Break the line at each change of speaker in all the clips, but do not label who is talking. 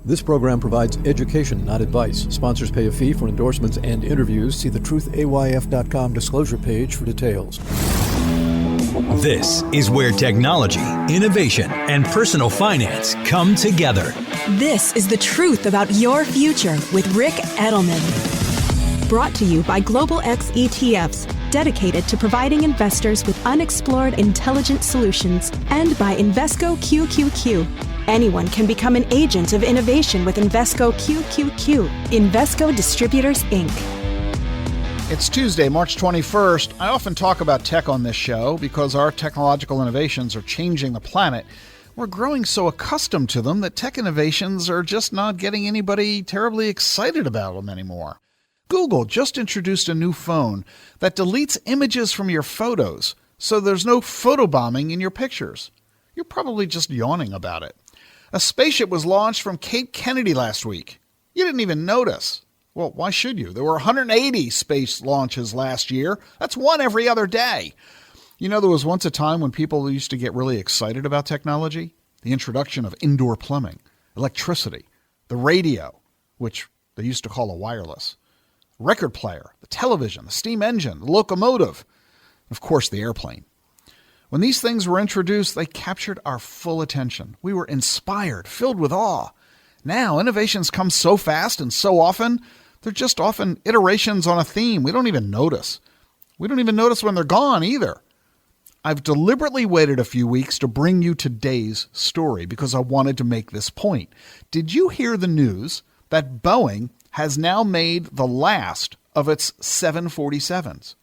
This program provides education, not advice. Sponsors pay a fee for endorsements and interviews. See the truthayf.com disclosure page for details.
This is where technology, innovation, and personal finance come together.
This is The Truth About Your Future with Rick Edelman. Brought to you by Global X ETFs, dedicated to providing investors with unexplored intelligent solutions, and by Invesco QQQ. Anyone can become an agent of innovation with Invesco QQQ. Invesco Distributors, Inc.
It's Tuesday, March 21st. I often talk about tech on this show because our technological innovations are changing the planet. We're growing so accustomed to them that tech innovations are just not getting anybody terribly excited about them anymore. Google just introduced a new phone that deletes images from your photos, so there's no photobombing in your pictures. You're probably just yawning about it. A spaceship was launched from Cape Kennedy last week. You didn't even notice. Well, why should you? There were 180 space launches last year. That's one every other day. You know, there was once a time when people used to get really excited about technology. The introduction of indoor plumbing, electricity, the radio, which they used to call a wireless, record player, the television, the steam engine, the locomotive, of course, the airplane. When these things were introduced, they captured our full attention. We were inspired, filled with awe. Now, innovations come so fast and so often, they're just often iterations on a theme. We don't even notice. We don't even notice when they're gone either. I've deliberately waited a few weeks to bring you today's story because I wanted to make this point. Did you hear the news that Boeing has now made the last of its 747s?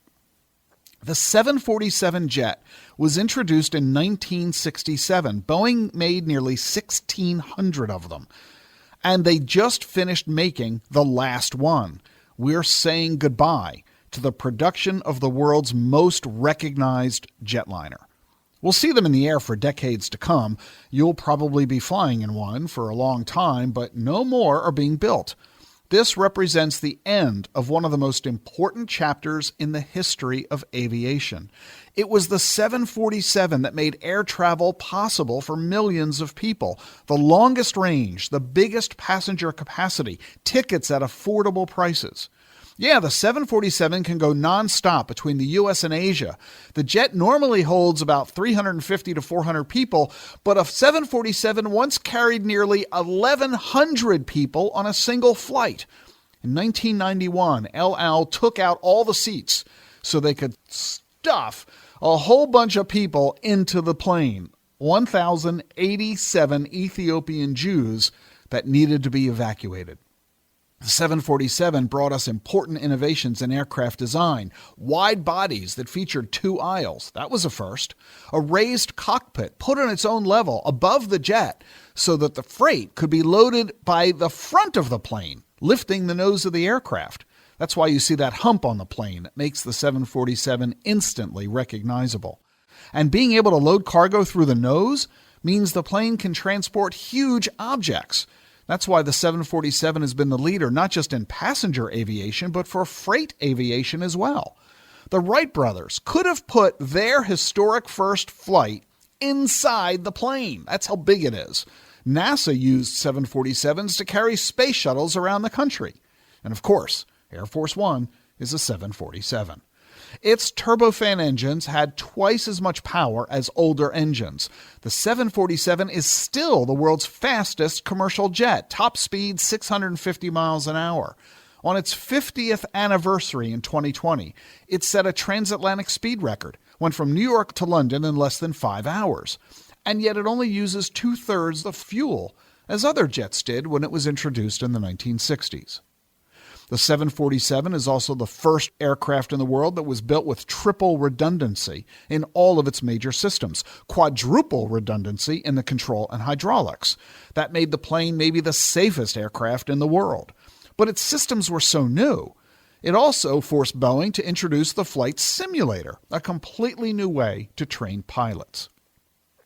The 747 jet was introduced in 1967. Boeing made nearly 1,600 of them. And they just finished making the last one. We're saying goodbye to the production of the world's most recognized jetliner. We'll see them in the air for decades to come. You'll probably be flying in one for a long time, but no more are being built. This represents the end of one of the most important chapters in the history of aviation. It was the 747 that made air travel possible for millions of people. The longest range, the biggest passenger capacity, tickets at affordable prices. Yeah, the 747 can go nonstop between the U.S. and Asia. The jet normally holds about 350 to 400 people, but a 747 once carried nearly 1,100 people on a single flight. In 1991, El Al took out all the seats so they could stuff a whole bunch of people into the plane. 1,087 Ethiopian Jews that needed to be evacuated. The 747 brought us important innovations in aircraft design. Wide bodies that featured 2 aisles. That was a first. A raised cockpit put on its own level above the jet so that the freight could be loaded by the front of the plane, lifting the nose of the aircraft. That's why you see that hump on the plane that makes the 747 instantly recognizable. And being able to load cargo through the nose means the plane can transport huge objects. That's why the 747 has been the leader not just in passenger aviation, but for freight aviation as well. The Wright brothers could have put their historic first flight inside the plane. That's how big it is. NASA used 747s to carry space shuttles around the country. And of course, Air Force One is a 747. Its turbofan engines had twice as much power as older engines. The 747 is still the world's fastest commercial jet, top speed 650 miles an hour. On its 50th anniversary in 2020, it set a transatlantic speed record, went from New York to London in less than 5 hours. And yet it only uses 2/3 the fuel as other jets did when it was introduced in the 1960s. The 747 is also the first aircraft in the world that was built with triple redundancy in all of its major systems, quadruple redundancy in the control and hydraulics. That made the plane maybe the safest aircraft in the world. But its systems were so new. It also forced Boeing to introduce the flight simulator, a completely new way to train pilots.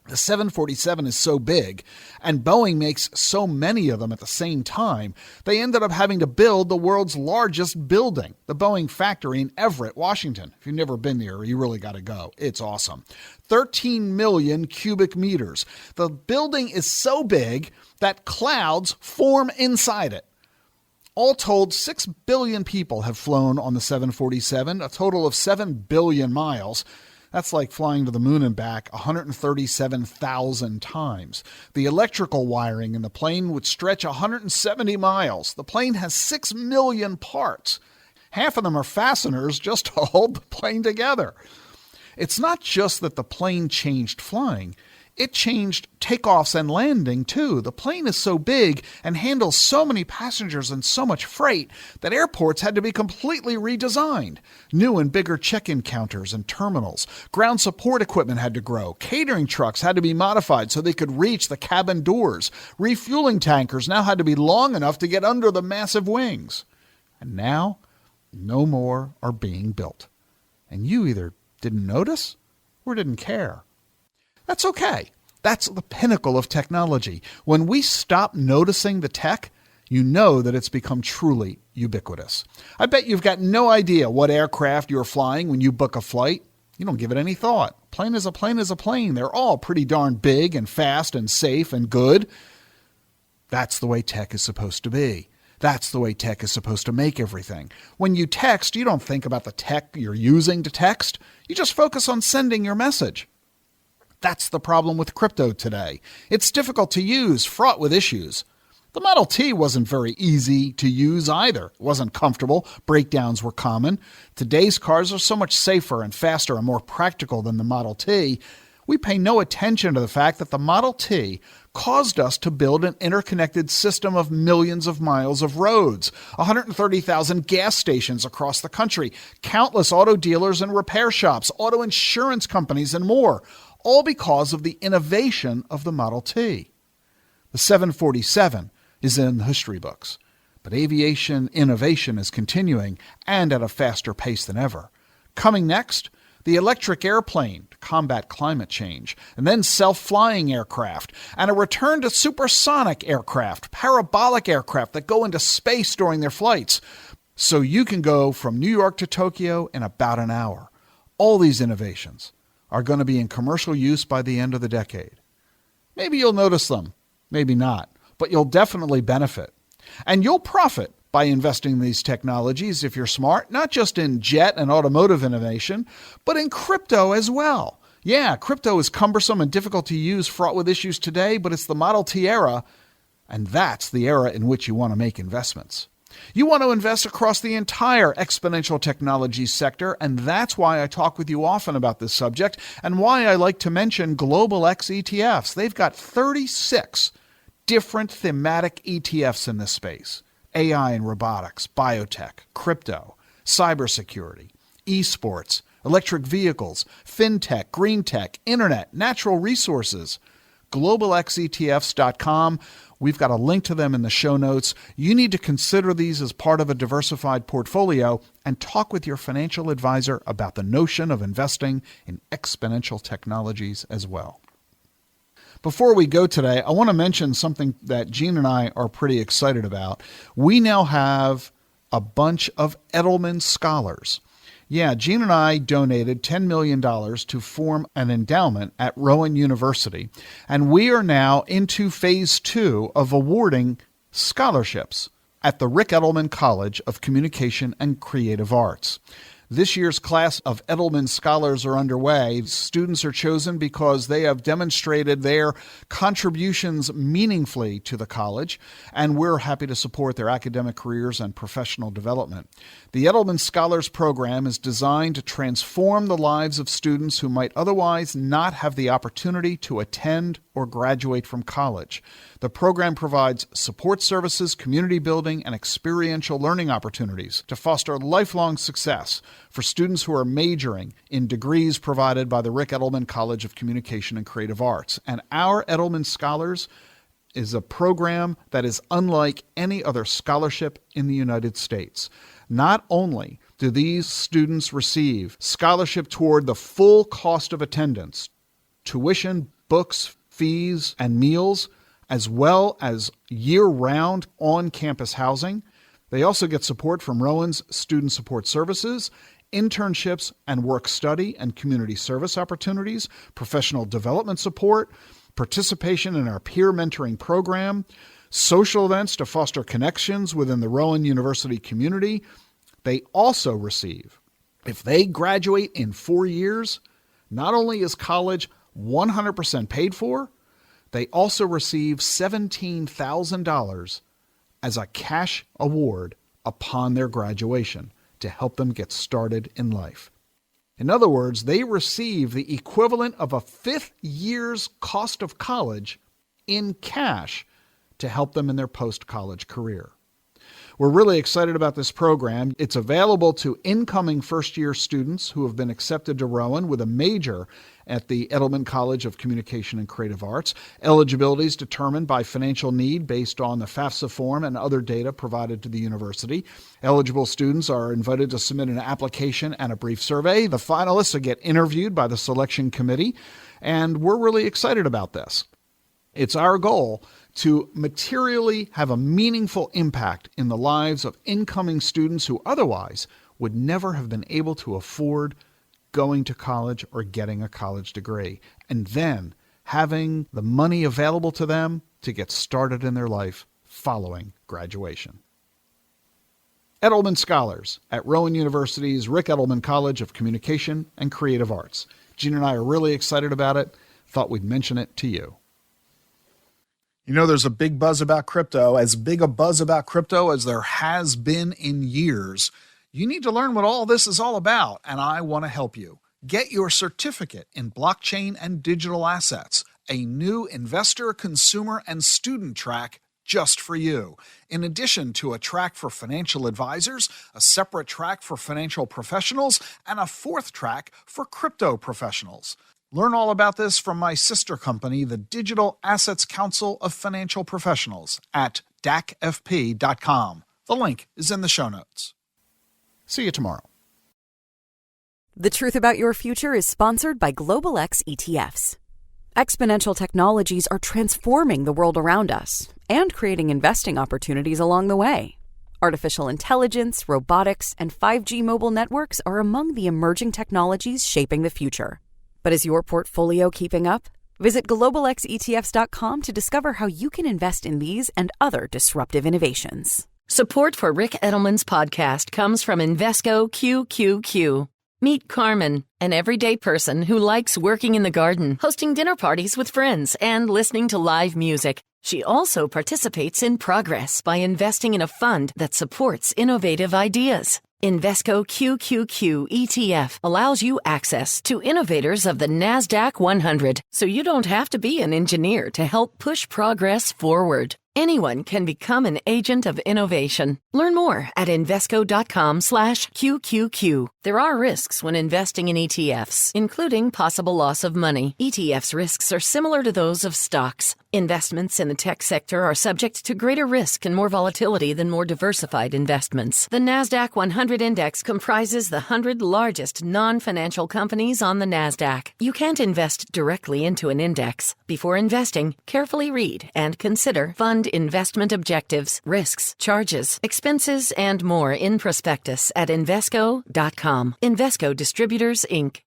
The 747 is so big, and Boeing makes so many of them at the same time, they ended up having to build the world's largest building, the Boeing factory in Everett, Washington. If you've never been there, you really got to go. It's awesome. 13 million cubic meters. The building is so big that clouds form inside it. All told, 6 billion people have flown on the 747, a total of 7 billion miles. That's like flying to the moon and back 137,000 times. The electrical wiring in the plane would stretch 170 miles. The plane has 6 million parts. Half of them are fasteners just to hold the plane together. It's not just that the plane changed flying. It changed takeoffs and landing, too. The plane is so big and handles so many passengers and so much freight that airports had to be completely redesigned. New and bigger check-in counters and terminals. Ground support equipment had to grow. Catering trucks had to be modified so they could reach the cabin doors. Refueling tankers now had to be long enough to get under the massive wings. And now, no more are being built. And you either didn't notice or didn't care. That's okay. That's the pinnacle of technology. When we stop noticing the tech, you know that it's become truly ubiquitous. I bet you've got no idea what aircraft you're flying when you book a flight. You don't give it any thought. Plane is a plane is a plane. They're all pretty darn big and fast and safe and good. That's the way tech is supposed to be. That's the way tech is supposed to make everything. When you text, you don't think about the tech you're using to text. You just focus on sending your message. That's the problem with crypto today. It's difficult to use, fraught with issues. The Model T wasn't very easy to use either. It wasn't comfortable. Breakdowns were common. Today's cars are so much safer and faster and more practical than the Model T. We pay no attention to the fact that the Model T caused us to build an interconnected system of millions of miles of roads, 130,000 gas stations across the country, countless auto dealers and repair shops, auto insurance companies, and more, all because of the innovation of the Model T. The 747 is in the history books, but aviation innovation is continuing and at a faster pace than ever. Coming next, the electric airplane to combat climate change, and then self-flying aircraft, and a return to supersonic aircraft, parabolic aircraft that go into space during their flights, so you can go from New York to Tokyo in about an hour. All these innovations are going to be in commercial use by the end of the decade. Maybe you'll notice them, maybe not, but you'll definitely benefit. And you'll profit by investing in these technologies if you're smart, not just in jet and automotive innovation, but in crypto as well. Yeah, crypto is cumbersome and difficult to use, fraught with issues today, but it's the Model T era, and that's the era in which you want to make investments. You want to invest across the entire exponential technology sector, and that's why I talk with you often about this subject and why I like to mention Global X ETFs. They've got 36 different thematic ETFs in this space: AI and robotics, biotech, crypto, cybersecurity, esports, electric vehicles, fintech, green tech, internet, natural resources. GlobalXETFs.com. We've got a link to them in the show notes. You need to consider these as part of a diversified portfolio and talk with your financial advisor about the notion of investing in exponential technologies as well. Before we go today, I want to mention something that Gene and I are pretty excited about. We now have a bunch of Edelman scholars. Yeah, Gene and I donated $10 million to form an endowment at Rowan University, and we are now into phase 2 of awarding scholarships at the Rick Edelman College of Communication and Creative Arts. This year's class of Edelman Scholars are underway. Students are chosen because they have demonstrated their contributions meaningfully to the college, and we're happy to support their academic careers and professional development. The Edelman Scholars Program is designed to transform the lives of students who might otherwise not have the opportunity to attend or graduate from college. The program provides support services, community building, and experiential learning opportunities to foster lifelong success for students who are majoring in degrees provided by the Rick Edelman College of Communication and Creative Arts. And our Edelman Scholars is a program that is unlike any other scholarship in the United States. Not only do these students receive scholarship toward the full cost of attendance, tuition, books, fees, and meals, as well as year-round on-campus housing. They also get support from Rowan's Student Support Services, internships and work-study and community service opportunities, professional development support, participation in our peer mentoring program, social events to foster connections within the Rowan University community. They also receive, if they graduate in 4 years, not only is college 100% paid for, they also receive $17,000 as a cash award upon their graduation to help them get started in life. In other words, they receive the equivalent of a 5th year's cost of college in cash to help them in their post-college career. We're really excited about this program. It's available to incoming first-year students who have been accepted to Rowan with a major at the Edelman College of Communication and Creative Arts. Eligibility is determined by financial need based on the FAFSA form and other data provided to the university. Eligible students are invited to submit an application and a brief survey. The finalists will get interviewed by the selection committee, and we're really excited about this. It's our goal to materially have a meaningful impact in the lives of incoming students who otherwise would never have been able to afford going to college or getting a college degree, and then having the money available to them to get started in their life following graduation. Edelman Scholars at Rowan University's Rick Edelman College of Communication and Creative Arts. Gene and I are really excited about it. Thought we'd mention it to you. You know, there's a big buzz about crypto, as big a buzz about crypto as there has been in years. You need to learn what all this is all about, and I want to help you. Get your certificate in blockchain and digital assets, a new investor, consumer, and student track just for you. In addition to a track for financial advisors, a separate track for financial professionals, and a 4th track for crypto professionals. Learn all about this from my sister company, the Digital Assets Council of Financial Professionals, at dacfp.com. The link is in the show notes. See you tomorrow.
The Truth About Your Future is sponsored by Global X ETFs. Exponential technologies are transforming the world around us and creating investing opportunities along the way. Artificial intelligence, robotics, and 5G mobile networks are among the emerging technologies shaping the future. But is your portfolio keeping up? Visit globalxetfs.com to discover how you can invest in these and other disruptive innovations.
Support for Rick Edelman's podcast comes from Invesco QQQ. Meet Carmen, an everyday person who likes working in the garden, hosting dinner parties with friends, and listening to live music. She also participates in Progress by investing in a fund that supports innovative ideas. Invesco QQQ ETF allows you access to innovators of the NASDAQ 100, so you don't have to be an engineer to help push progress forward. Anyone can become an agent of innovation. Learn more at Invesco.com/QQQ. There are risks when investing in ETFs, including possible loss of money. ETFs' risks are similar to those of stocks. Investments in the tech sector are subject to greater risk and more volatility than more diversified investments. The NASDAQ 100 Index comprises the 100 largest non-financial companies on the NASDAQ. You can't invest directly into an index. Before investing, carefully read and consider fund investment objectives, risks, charges, expenses, and more in prospectus at Invesco.com. Invesco Distributors, Inc.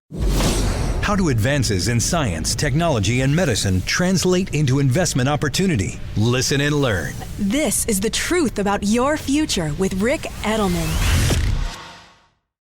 How do advances in science, technology, and medicine translate into investment opportunity? Listen and learn.
This is The Truth About Your Future with Rick Edelman.